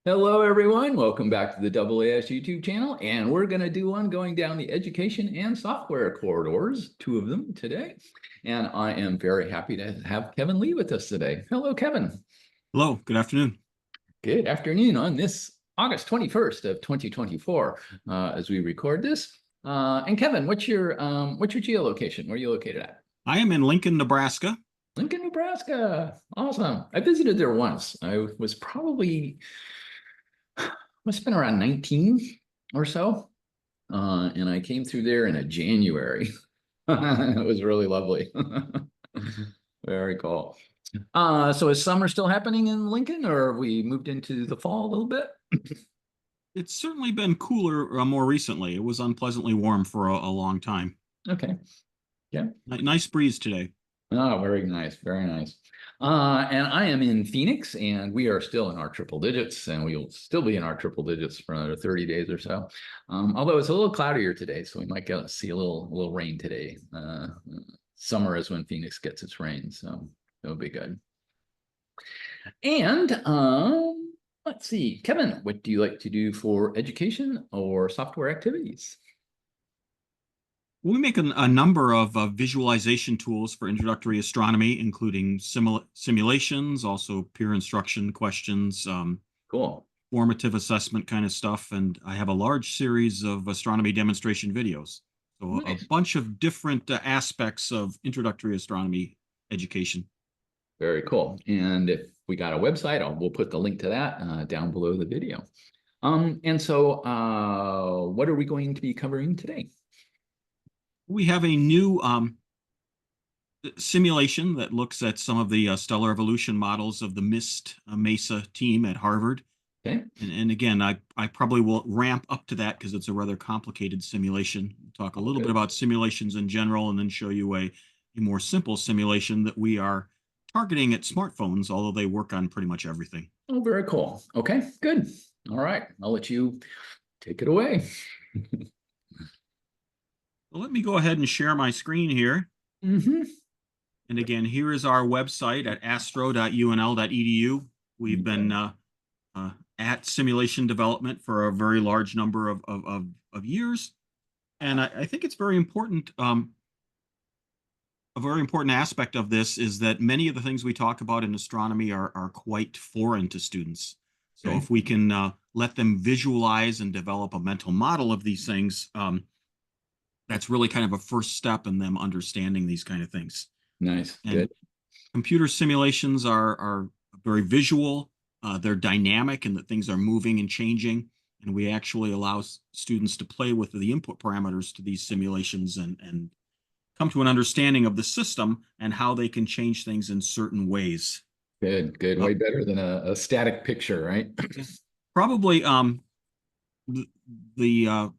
Hello, everyone. Welcome back to the AAS YouTube channel. And we're going to do one going down the education and software corridors, two of them today. And I am very happy to have Kevin Lee with us today. Hello, Kevin. Hello, good afternoon. Good afternoon on this August 21st of 2024 as we record this. And Kevin, what's your geolocation? Where are you located at? I am in Lincoln, Nebraska. Lincoln, Nebraska. Awesome. I visited there once. I was probably must have been around 19 or so. And I came through there in a January. It was really lovely. Very cool. So is summer still happening in Lincoln, or have we moved into the fall a little bit? It's certainly been cooler more recently. It was unpleasantly warm for a long time. Okay. Yeah. Nice breeze today. Oh, very nice. Very nice. And I am in Phoenix, and we are still in our triple digits, and we will still be in our triple digits for another 30 days or so. Although it's a little cloudier today, so we might get see a little rain today. Summer is when Phoenix gets its rain, so it'll be good. And let's see, Kevin, what do you like to do for education or software activities? We make a number of visualization tools for introductory astronomy, including simulations, also peer instruction questions, Cool. formative assessment kind of stuff. And I have a large series of astronomy demonstration videos. So a Nice. bunch of different aspects of introductory astronomy education. Very cool. And if we got a website, we'll put the link to that down below the video. And so what are we going to be covering today? We have a new simulation that looks at some of the stellar evolution models of the MIST MESA team at Harvard. Okay. And again, I probably will ramp up to that because it's a rather complicated simulation. We'll talk a little bit about simulations in general and then show you a more simple simulation that we are targeting at smartphones, although they work on pretty much everything. Oh, very cool. Okay, good. All right. I'll let you take it away. So let me go ahead and share my screen here. Mm-hmm. And again, here is our website at astro.unl.edu. We've been at simulation development for a very large number of years. And I think it's very important. A very important aspect of this is that many of the things we talk about in astronomy are quite foreign to students. So Okay. if we can let them visualize and develop a mental model of these things, that's really kind of a first step in them understanding these kind of things. Nice. And Good. computer simulations are very visual. They're dynamic and that things are moving and changing. And we actually allow students to play with the input parameters to these simulations and come to an understanding of the system and how they can change things in certain ways. Good. Good. Uh, Way better than a static picture, right? Probably the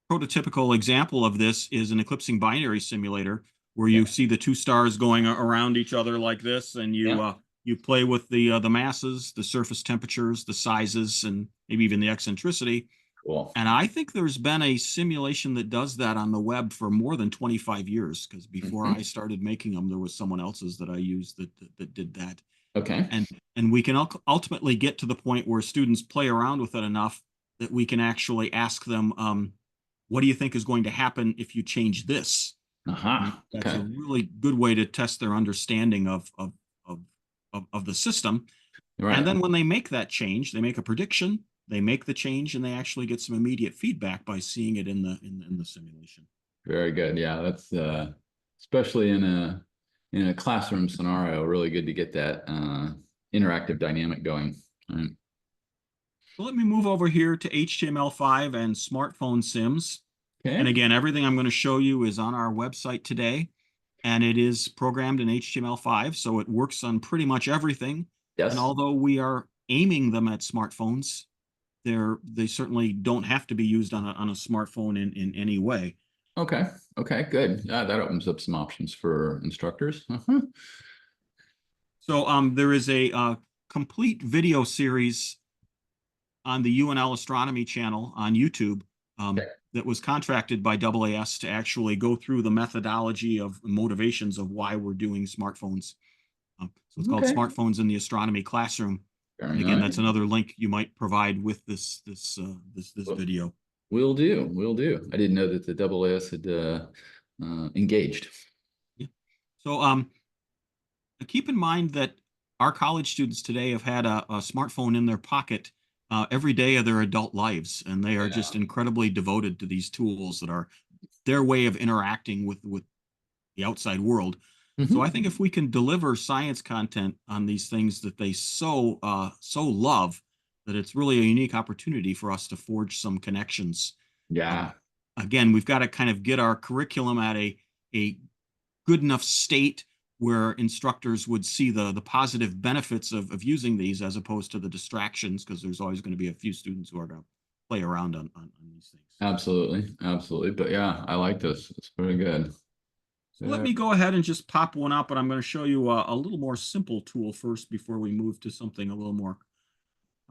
prototypical example of this is an eclipsing binary simulator where Yeah. you see the two stars going around each other like this, and Yeah. you play with the masses, the surface temperatures, the sizes, and maybe even the eccentricity. Cool. And I think there's been a simulation that does that on the web for more than 25 years, because before Mhm. I started making them, there was someone else's that I used that did that. Okay. And we can ultimately get to the point where students play around with it enough that we can actually ask them, what do you think is going to happen if you change this? And Aha. that's a Okay. really good way to test their understanding of the system. And Right. then when they make that change, they make a prediction, they make the change, and they actually get some immediate feedback by seeing it in the simulation. Very good. Yeah, that's especially in a classroom scenario, really good to get that interactive dynamic going. Right. So let me move over here to HTML5 and smartphone sims. And Okay. again, everything I'm going to show you is on our website today, and it is programmed in HTML5, so it works on pretty much everything. And Yes. although we are aiming them at smartphones, they certainly don't have to be used on a smartphone in any way. Okay. Okay. Good. Yeah, that opens up some options for instructors. Uh-huh. So there is a complete video series on the UNL Astronomy channel on YouTube Okay. that was contracted by AAS to actually go through the methodology of motivations of why we're doing smartphones. So it's called Okay. Smartphones in the Astronomy Classroom. And Very again, that's nice. another link you might provide with this Well, video. will do. Will do. I didn't know that the AAS had engaged. Yeah. So keep in mind that our college students today have had a smartphone in their pocket every day of their adult lives, and they are Yeah. just incredibly devoted to these tools that are their way of interacting with the outside world. So I Mhm. think if we can deliver science content on these things that they so love, that it's really a unique opportunity for us to forge some connections. Um, Yeah. Again, we've got to kind of get our curriculum at a good enough state where instructors would see the positive benefits of using these as opposed to the distractions, because there's always going to be a few students who are going to play around on these things. Absolutely. Absolutely. But yeah, I like this. It's pretty good. So let me go ahead and just pop one up, but I'm going to show you a little more simple tool first before we move to something a little more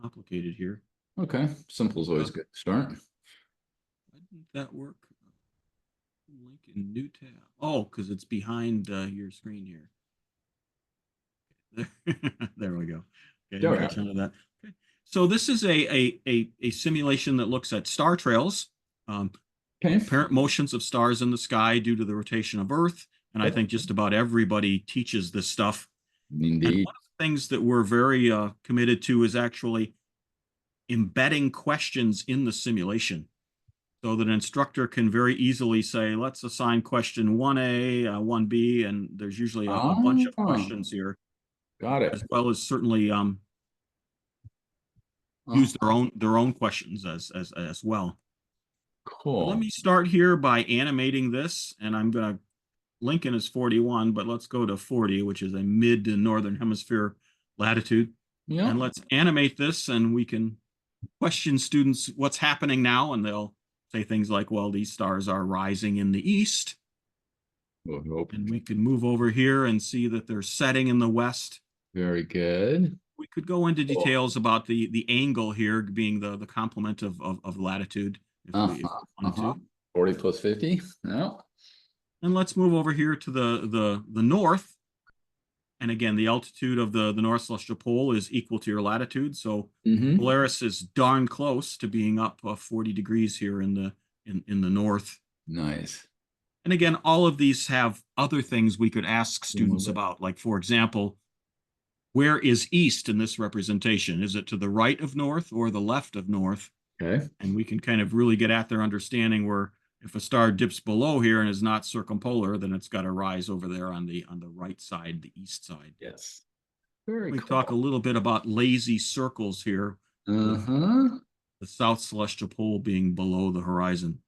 complicated here. Okay. Simple is always good to start. Why didn't that work? Link in new tab. Oh, because it's behind your screen here. There we go. Okay, I There didn't we catch go. on to that. Okay. So this is a simulation that looks at star trails, um, Okay. apparent motions of stars in the sky due to the rotation of Earth. And I Yep. think just about everybody teaches this stuff. And Indeed. one of the things that we're very committed to is actually embedding questions in the simulation so that an instructor can very easily say, let's assign question 1A, 1B, and there's usually a bunch of Oh, questions here, got as it. well as certainly Oh, use their own questions as well. But let cool. me start here by animating this, and I'm going to Lincoln is 41, but let's go to 40, which is a mid to northern hemisphere latitude. And Yep. let's animate this, and we can question students what's happening now, and they'll say things like, well, these stars are rising in the east. Oh, nope. And we could move over here and see that they're setting in the west. Very good. We could go into Cool. details about the angle here being the complement of latitude if we Uh-huh. wanted Uh-huh. to. 40 plus 50. No. And let's move over here to the north. And again, the altitude of the North Celestial Pole is equal to your latitude. So Mm-hmm. Polaris is darn close to being up 40 degrees here in the north. Nice. And again, all of these have other things we could ask We'll students move it. about. Like, for example, where is east in this representation? Is it to the right of north or the left of north? Okay. And we can kind of really get at their understanding where if a star dips below here and is not circumpolar, then it's got to rise over there on the right side, the east side. Yes. Very We talk a cool. little bit about lazy circles here, with Uh-huh. the south celestial pole being below the horizon.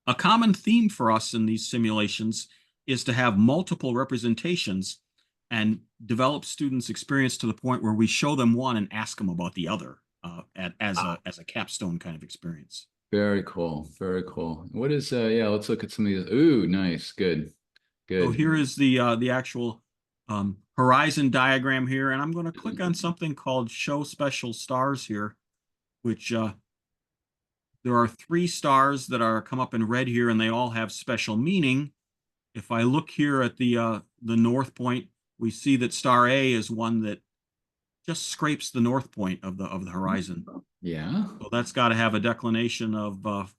A common theme for us in these simulations is to have multiple representations and develop students' experience to the point where we show them one and ask them about the other as a capstone kind of experience. Very cool. Very cool. What is yeah, let's look at some of these. Ooh, nice. Good. So Good. here is the actual horizon diagram here, and I'm going to click on something called Show Special Stars here, which there are 3 stars that are come up in red here, and they all have special meaning. If I look here at the north point, we see that star A is one that just scrapes the north point of the horizon. Yeah. So that's got to have a declination of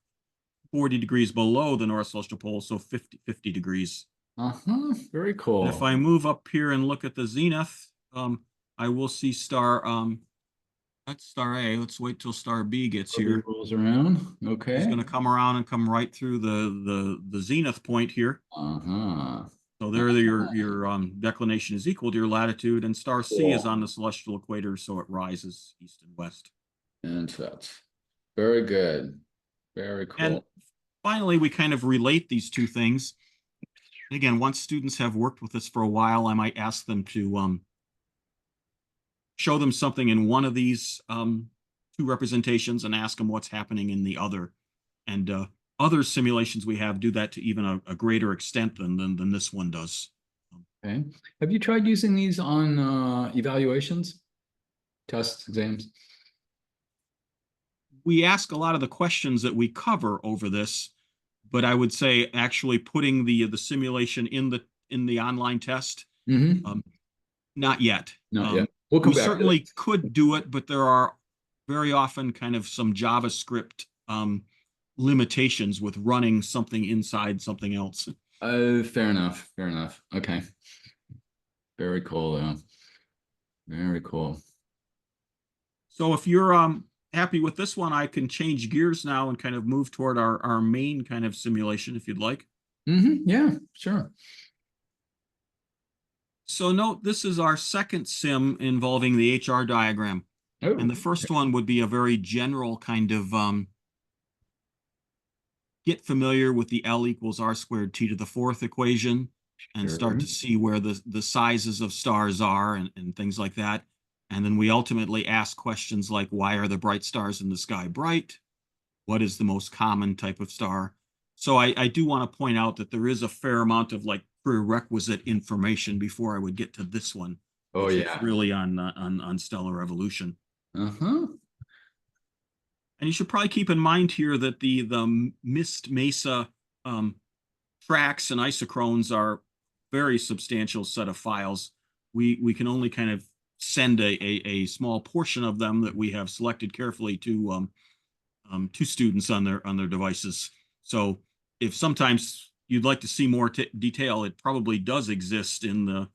40 degrees below the North Celestial Pole, so 50 degrees. Uh-huh. Very And if cool. I move up here and look at the zenith, I will see that's star A. Let's wait till star B gets Orbit here. rolls around. He's Okay. going to come around and come right through the zenith point here. Uh-huh. So there, your declination is equal to your latitude, and star C is Cool. on the celestial equator, so it rises east and west. And that's very good. Very And cool. finally, we kind of relate these two things. Again, once students have worked with us for a while, I might ask them to show them something in one of these 2 representations and ask them what's happening in the other. And other simulations we have do that to even a greater extent than this one does. Okay. Have you tried using these on evaluations, tests, exams? We ask a lot of the questions that we cover over this, but I would say actually putting the simulation in the online test, Mm-hmm. um, not yet. Not yet. We'll come We back to certainly could do it, but there are very often kind of some JavaScript limitations with running something inside something else. that. Fair enough. Fair enough. Okay. Very cool, though. Very cool. So if you're happy with this one, I can change gears now and kind of move toward our main kind of simulation if you'd like. Yeah, sure. So note this is our second sim involving the HR diagram. And Oh, the first one would be a very general kind of get familiar with the L equals R squared T to the fourth equation and start sure. to see where the sizes of stars are and things like that. And then we ultimately ask questions like, why are the bright stars in the sky bright? What is the most common type of star? So I do want to point out that there is a fair amount of like prerequisite information before I would get to this one, Oh, which is yeah. really on stellar evolution. Uh-huh. And you should probably keep in mind here that the Mist Mesa tracks and isochrones are very substantial set of files. We can only kind of send a small portion of them that we have selected carefully to students on their devices. So if sometimes you'd like to see more detail, it probably does exist in the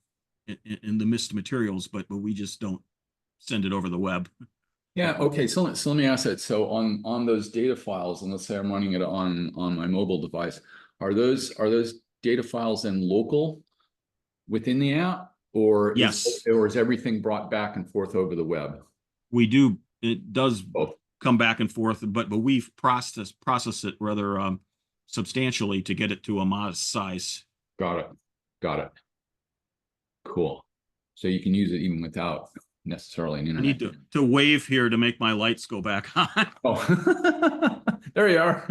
Mist materials, but we just don't send it over the web. Yeah, okay. So let me ask that. So on those data files, and let's say I'm running it on my mobile device, are those data files then local within the app, or Yes, is everything brought back and forth over the web? we do. It does Both. come back and forth, but we've process it rather substantially to get it to a modest size. Got it. Got it. Cool. So you can use it even without necessarily an I internet. need to wave here to make my lights go back on. Oh, there you are.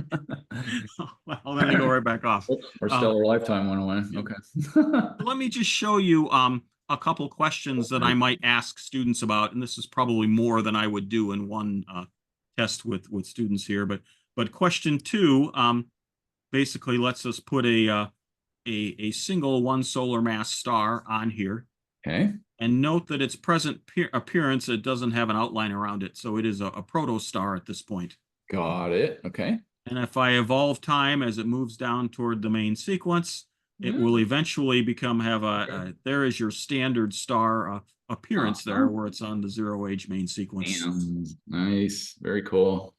Well, then they go right back off. Our Um, stellar lifetime went away. Okay. Let me just show you a couple questions that I might ask students about, and this is probably more than I would do in one test with students here. But question two basically lets us put a single one solar mass star on here, Okay. and note that its present appearance, it doesn't have an outline around it, so it is a protostar at this point. Got it. Okay. And if I evolve time as it moves down toward the main sequence, it Yeah. will eventually have there is your standard star appearance there Uh-huh. where it's on the zero age main sequence. Damn. Nice. Very cool.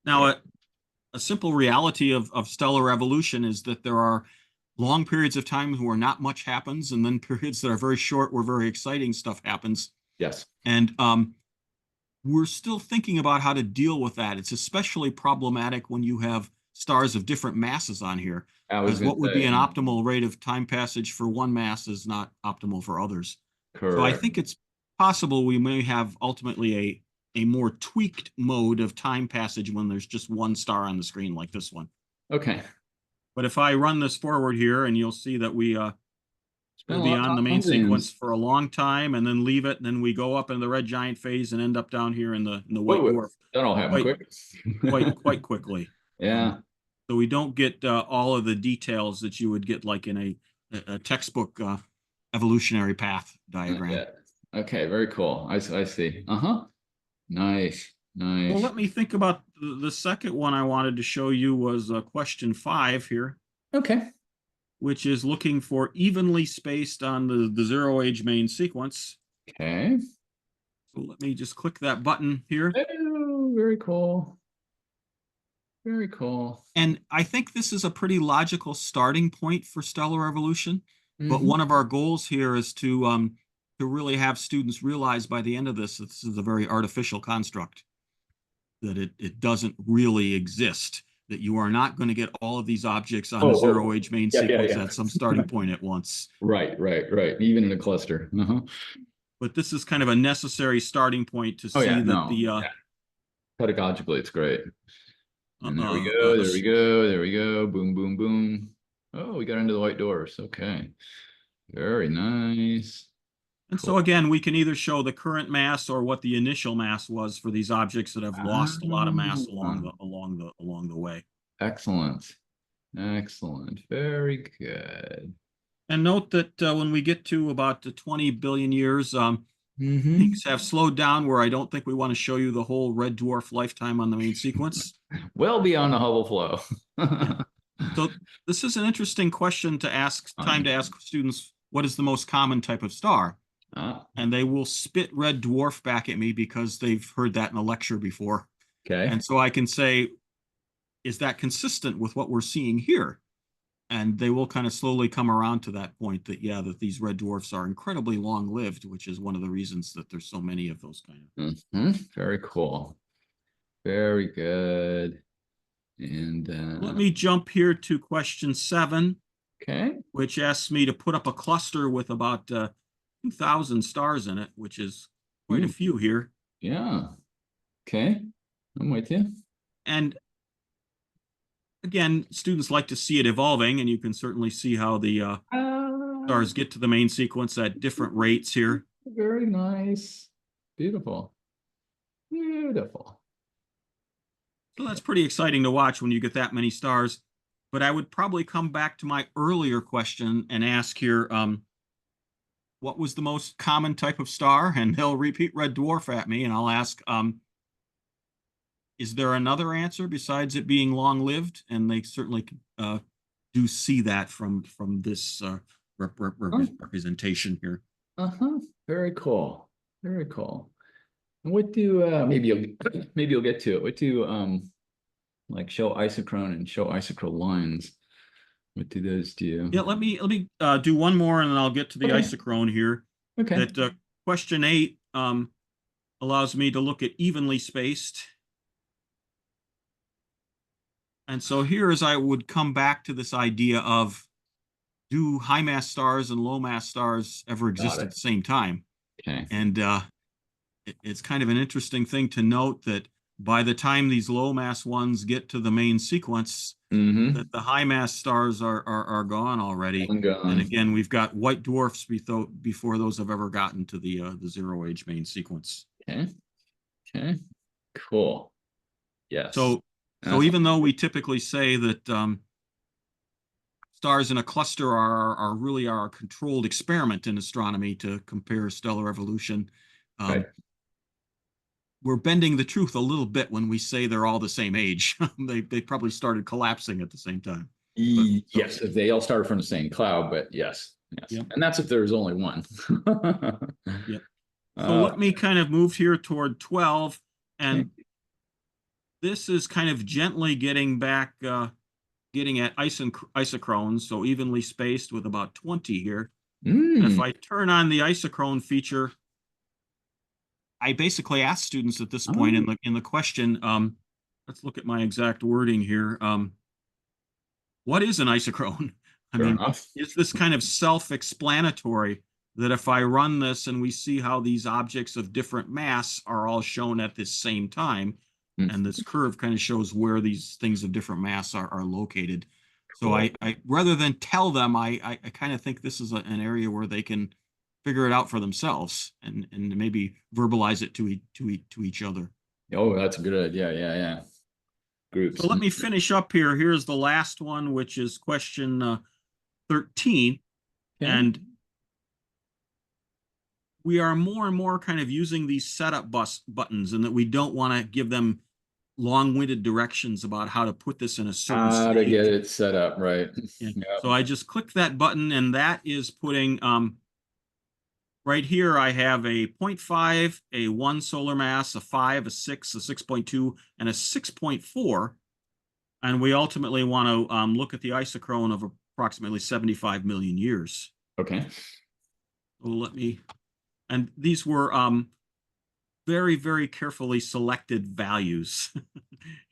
Now, a simple reality of stellar evolution is that there are long periods of time where not much happens, and then periods that are very short where very exciting stuff happens. Yes. And we're still thinking about how to deal with that. It's especially problematic when you have stars of different masses on here, I was because going what to would be say, an optimal rate of time passage for one mass is not optimal for others. So I correct. think it's possible we may have ultimately a more tweaked mode of time passage when there's just one star on the screen like this one. Okay. But if I run this forward here, and you'll see that we'll Spent a be lot of on the time main on sequence Zooms. for a long time and then leave it, and then we go up in the red giant phase and end up down here in the white Whoa, dwarf that all happened quite quick. quite quickly. Yeah. So we don't get all of the details that you would get like in a textbook evolutionary path Not diagram. yet. Okay. Very cool. I see. Uh-huh. Nice. Well, Nice. let me think about the second one I wanted to show you was question 5 here, Okay. which is looking for evenly spaced on the zero age main sequence. Okay. So let me just click that button here. Oh, very cool. Very cool. And I think this is a pretty logical starting point for stellar evolution. But Mhm. one of our goals here is to really have students realize by the end of this is a very artificial construct, that it doesn't really exist, that you are not going to get all of these objects on Oh, a oh. zero age main Yeah, yeah, sequence yeah. at some starting point at once. Right, right, right. Even in a cluster. Uh-huh. But this is kind of a necessary starting point to Oh see yeah, that no. Yeah. Pedagogically, it's great. uh, And there we uh, go. uh, There we go. There we go. Boom, boom, boom. Oh, we got into the white dwarfs. Okay. Very nice. and so Cool. again, we can either show the current mass or what the initial mass was for these objects that have lost a lot of mass Ah, along the way. excellent. Excellent. Very good. And note that when we get to about 20 billion years, Mm-hmm. Things have slowed down where I don't think we want to show you the whole red dwarf lifetime on the main sequence. Well beyond the Hubble flow. Yeah. So this is an interesting question to ask, time to ask students, what is the most common type of star? Ah, And they will spit red dwarf back at me because they've heard that in a lecture before. okay. And so I can say, is that consistent with what we're seeing here? And they will kind of slowly come around to that point that, yeah, that these red dwarfs are incredibly long lived, which is one of the reasons that there's so many of those kind of. Very cool. Very good. And Let me jump here to question 7, okay. which asks me to put up a cluster with about 2,000 stars in it, which is quite a Ooh, few here. yeah. Okay. I'm with you. And again, students like to see it evolving, and you can certainly see how the stars get to the main sequence at different rates here. Very nice. Beautiful. Beautiful. So that's pretty exciting to watch when you get that many stars. But I would probably come back to my earlier question and ask here, what was the most common type of star? And they'll repeat red dwarf at me, and I'll ask, is there another answer besides it being long-lived? And they certainly do see that from this representation here. Uh-huh. Very cool. Very cool. And what do maybe you'll get to it. What do like show isochrone and show isochrone lines? What do those do? Yeah, let me do one more, and then I'll get to the Okay. isochrone here. Okay. That question 8 allows me to look at evenly spaced. And so here is I would come back to this idea of, do high mass stars and low mass stars ever exist Got at it. the same time? Okay. And it's kind of an interesting thing to note that by the time these low mass ones get to the main sequence, Mm-hmm. that the high mass stars are gone already. I'm gone. And again, we've got white dwarfs before those have ever gotten to the zero age main sequence. Okay. Okay. Cool. Yes. So That's even though we typically say that stars in a cluster are really a controlled experiment in astronomy to compare stellar evolution, right. we're bending the truth a little bit when we say they're all the same age. They probably started collapsing at the same time. But, Yes, if they all started from the same cloud, but yes, yes. Yep. And that's if there's only one. Yep. So let me kind of move here toward 12, and okay. this is kind of gently getting back, getting at isochrones, so evenly spaced with about 20 here. And if I turn on the isochrone feature, I basically ask students at this point in the question, let's look at my exact wording here. What is an isochrone? I Fair mean, enough. is this kind of self-explanatory that if I run this and we see how these objects of different mass are all shown at this same time, and this curve kind of shows where these things of different mass are located. So I rather than tell them, I kind of think this is an area where they can figure it out for themselves and maybe verbalize it to each other. Oh, that's a good idea. Yeah, yeah. Groups. So let me finish up here. Here's the last one, which is question 13. Okay. And we are more and more kind of using these setup buttons, and that we don't want to give them long-winded directions about how to put this in a certain How to state. get it set up, right? Yeah. Yep. So I just click that button, and that is putting right here. I have a 0.5, a 1 solar mass, a 5, a 6, a 6.2, and a 6.4. And we ultimately want to look at the isochrone of approximately 75 million years. Okay. So let me, and these were very, very carefully selected values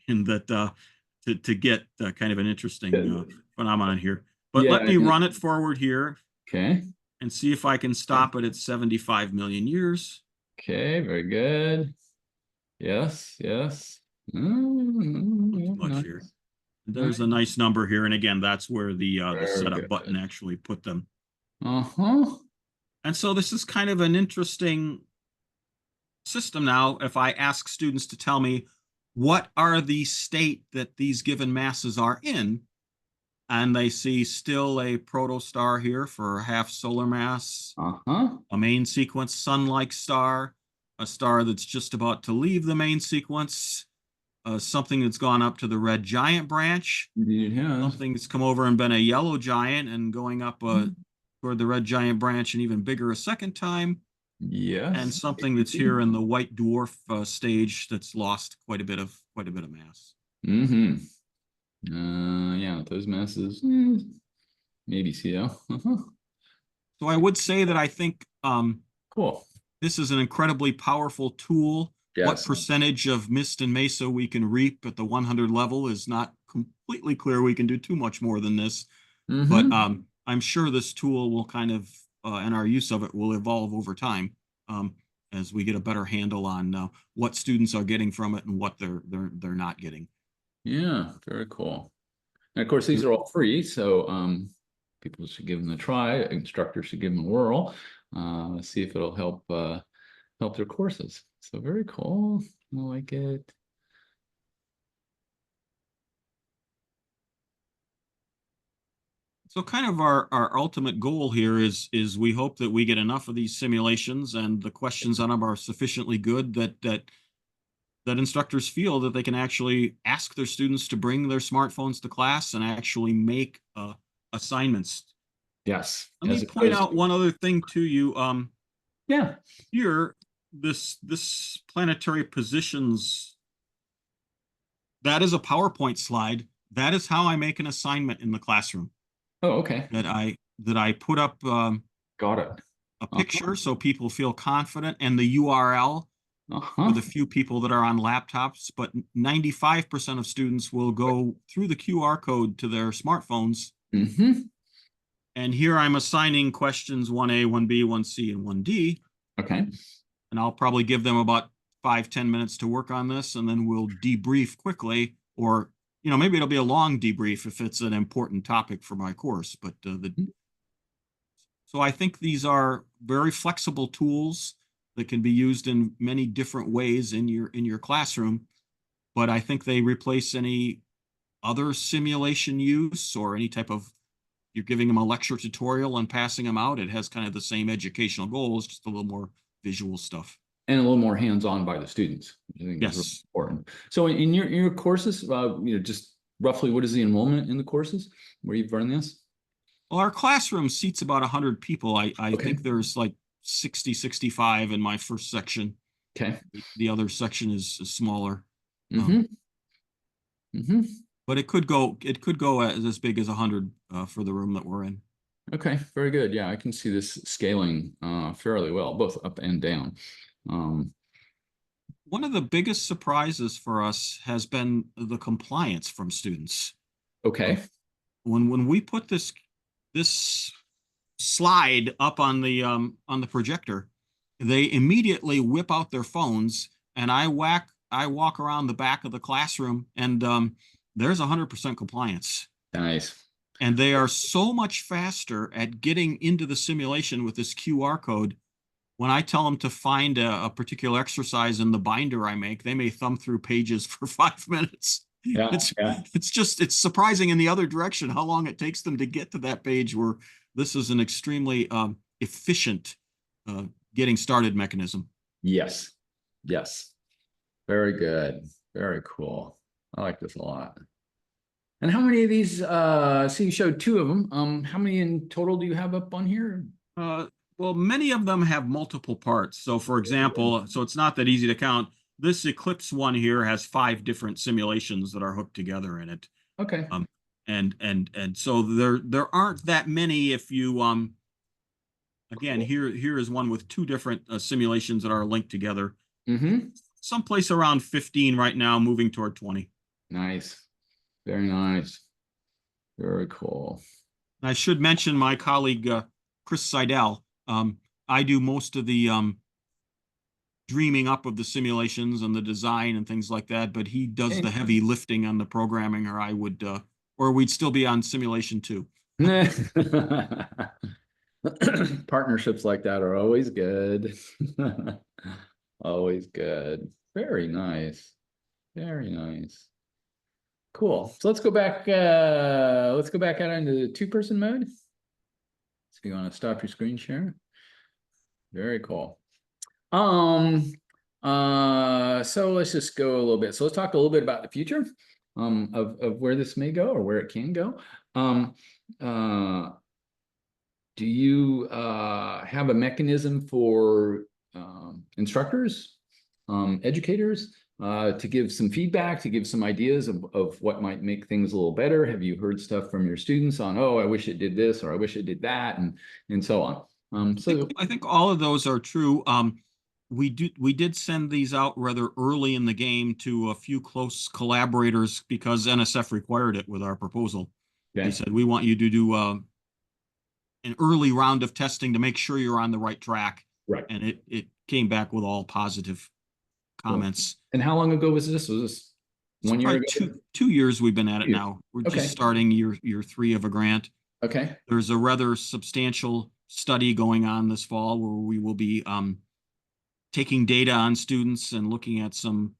in that to get kind of an interesting phenomenon here. But Yeah, let me run it forward here. Okay. And see if I can stop it at 75 million years. Okay, very good. Yes, yes. Much here. There's a nice number here, and again, that's where the setup button actually put them. And so this is kind of an interesting system now. If I ask students to tell me what are the state that these given masses are in, and they see still a protostar here for half solar mass, Uh-huh. a main sequence sun-like star, a star that's just about to leave the main sequence, something that's gone up to the red giant branch, Indeed it has. something that's come over and been a yellow giant and going up toward the red giant branch and even bigger a second time, and Yes. something that's here in the white dwarf stage that's lost quite a bit of mass. Mm-hmm. Yeah, those masses, maybe CO. Uh-huh. So I would say that I think Cool. this is an incredibly powerful tool. What Yes. percentage of mist and mesa we can reap at the 100 level is not completely clear. We can do too much more than this, but Mm-hmm. I'm sure this tool will kind of and our use of it will evolve over time um, as we get a better handle on what students are getting from it and what they're not getting. Yeah, very cool. And of course, these are all free, so people should give them a try. Instructors should give them a whirl. See if it'll help their courses. So very cool. I like it. So kind of our ultimate goal here is we hope that we get enough of these simulations and the questions on them are sufficiently good that instructors feel that they can actually ask their students to bring their smartphones to class and actually make assignments. Yes, Let me as point opposed out to, one other thing to you. yeah. Here, this planetary positions, that is a PowerPoint slide. That is how I make an assignment in the classroom. Oh, okay. That I put up Got it. a Uh-huh. picture so people feel confident and the URL for Uh-huh. the few people that are on laptops, but 95% of students will go through the QR code to their smartphones. Mm-hmm. And here I'm assigning questions 1A, 1B, 1C, and 1D. Okay. And I'll probably give them about 5-10 minutes to work on this, and then we'll debrief quickly, or maybe it'll be a long debrief if it's an important topic for my course. But so I think these are very flexible tools that can be used in many different ways in your classroom. But I think they replace any other simulation use or any type of you're giving them a lecture tutorial and passing them out. It has kind of the same educational goals, just a little more visual stuff. And a little more hands-on by the students, which I think is really Yes. important. So in your courses, just roughly what is the enrollment in the courses where you've run this? Well, our classroom seats about 100 people. I Okay. think there's like 60, 65 in my first section. Okay. The other section is smaller. Um, Mm-hmm. Mm-hmm. but it could go as big as 100 for the room that we're in. Okay, very good. Yeah, I can see this scaling fairly well, both up and down. Um, One of the biggest surprises for us has been the compliance from students. okay. When we put this slide up on the projector, they immediately whip out their phones, and I walk around the back of the classroom, and there's 100% compliance. Nice. And they are so much faster at getting into the simulation with this QR code. When I tell them to find a particular exercise in the binder I make, they may thumb through pages for 5 minutes. Yeah, It's yeah. it's surprising in the other direction how long it takes them to get to that page where this is an extremely efficient uh, getting started mechanism. Yes. Yes. Very good. Very cool. I like this a lot. And how many of these, see you showed two of them. How many in total do you have up on here? Uh, well, many of them have multiple parts. So, for example, so it's not that easy to count. This Eclipse one here has 5 different simulations that are hooked together in it. Okay. Um, and so there aren't that many. If you again, Cool. here is one with 2 different simulations that are linked together. Mm-hmm. Someplace around 15 right now, moving toward 20. Nice. Very nice. Very cool. I should mention my colleague Chris Seidel. I do most of the dreaming up of the simulations and the design and things like that, but he does the Okay. heavy lifting on the programming, or I would, or we'd still be on simulation 2. Partnerships like that are always good. Always good. Very nice. Very nice. Cool. So let's go back out into the two-person mode. So you want to stop your screen share? Very cool. So let's just go a little bit. So let's talk a little bit about the future of where this may go or where it can go. Do you have a mechanism for instructors, educators, to give some feedback, to give some ideas of what might make things a little better? Have you heard stuff from your students on, oh, I wish it did this, or I wish it did that, and so on? I think all of those are true. We did send these out rather early in the game to a few close collaborators because NSF required it with our proposal. Okay. They said, we want you to do an early round of testing to make sure you're on the right track. Right. And it came back with all positive comments. Cool. And how long ago was this? Was this 1 year ago? 2 years we've been at it now. We're Okay. just starting year 3 of a grant. Okay. There's a rather substantial study going on this fall where we will be taking data on students and looking at some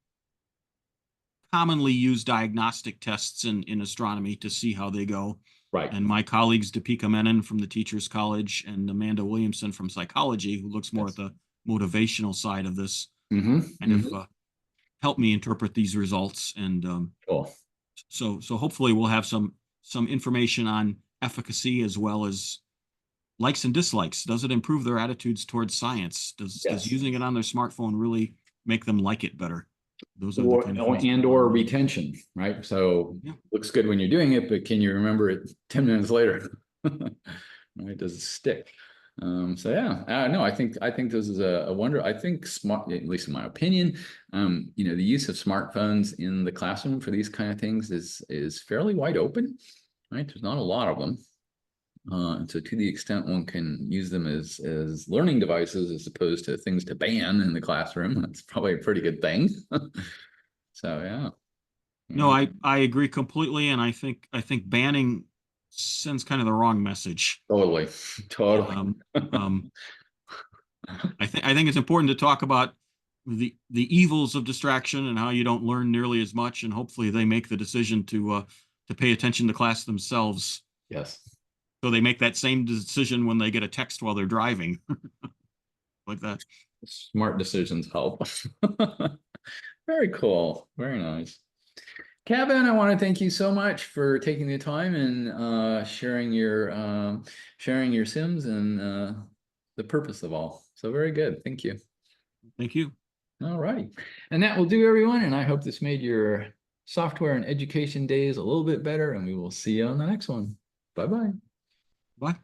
commonly used diagnostic tests in astronomy to see how they go. Right. And my colleagues, Deepika Menon from the Teachers College and Amanda Williamson from psychology, who looks more at the motivational side of this, of help me interpret these results. And cool. So hopefully we'll have some information on efficacy as well as likes and dislikes. Does it improve their attitudes towards science? Does using it on their smartphone really make them like it better? Those are the kind of things. Or retention, right? So looks good when you're doing it, but can you remember it 10 minutes later? Right? Does it stick? So yeah, no, I think this is a wonder. I think smart, at least in my opinion, the use of smartphones in the classroom for these kind of things is fairly wide open, right? There's not a lot of them. And so to the extent one can use them as learning devices as opposed to things to ban in the classroom, that's probably a pretty good thing. So yeah. No, I agree completely, and I think banning sends kind of the wrong message. Totally. I think it's important to talk about the evils of distraction and how you don't learn nearly as much, and hopefully they make the decision to pay attention to class themselves. Yes. So they make that same decision when they get a text while they're driving. Like that. Smart decisions help. Very cool. Very nice. Kevin, I want to thank you so much for taking the time and sharing your sims and the purpose of all. So very good. Thank you. Thank you. All right. And that will do, everyone. And I hope this made your software and education days a little bit better, and we will see you on the next one. Bye-bye. Bye.